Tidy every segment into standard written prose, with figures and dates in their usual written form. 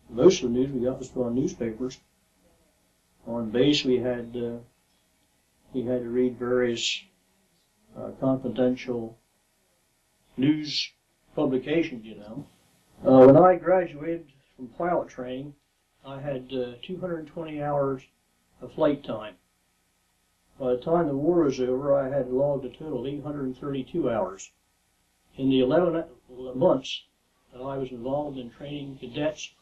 Most of the news we got was from newspapers. On base, we had to read various confidential news publications, you know. When I graduated from pilot training, I had 220 hours of flight time. By the time the war was over, I had logged a total of 832 hours. In the 11 months that I was involved in training cadets,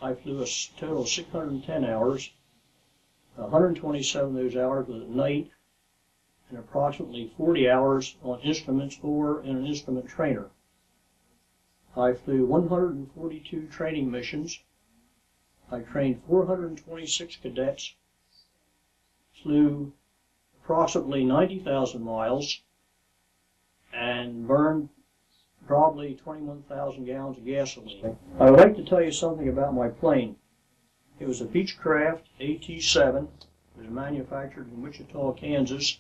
I flew a total of 610 hours. 127 of those hours was at night, and approximately 40 hours on instruments or in an instrument trainer. I flew 142 training missions. I trained 426 cadets, flew approximately 90,000 miles, and burned probably 21,000 gallons of gasoline. I would like to tell you something about my plane. It was a Beechcraft AT-7. It was manufactured in Wichita, Kansas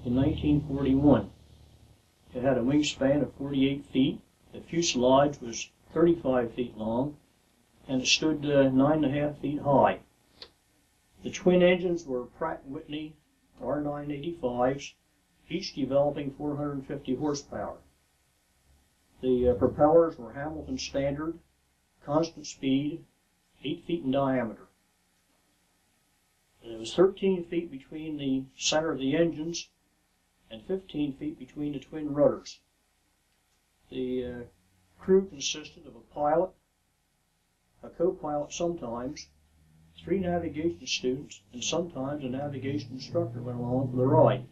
in 1941. It had a wingspan of 48 feet. The fuselage was 35 feet long, and it stood 9.5 feet high. The twin engines were Pratt & Whitney R985s, each developing 450 horsepower. The propellers were Hamilton Standard, constant speed, 8 feet in diameter. And it was 13 feet between the center of the engines and 15 feet between the twin rudders. The crew consisted of a pilot, a co-pilot sometimes, 3 navigation students, and sometimes a navigation instructor went along for the ride.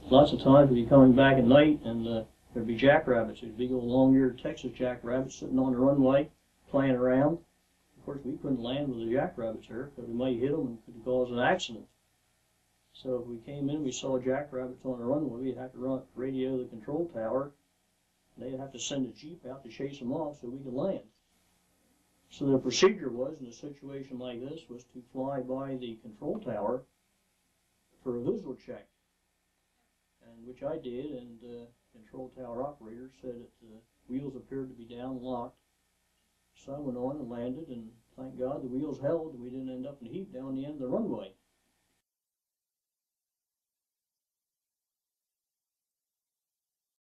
Lots of times we'd be coming back at night and there'd be jackrabbits. There'd be old long-eared Texas jackrabbits sitting on the runway playing around. Of course, we couldn't land with the jackrabbits here because we might hit them and could cause an accident. So if we came in, we saw jackrabbits on the runway, we'd have to radio the control tower. They'd have to send a jeep out to chase them off so we could land. So the procedure was, in a situation like this, was to fly by the control tower for a visual check, and which I did, and control tower operator said that the wheels appeared to be down locked. So I went on and landed, and thank God the wheels held and we didn't end up in a heap down the end of the runway.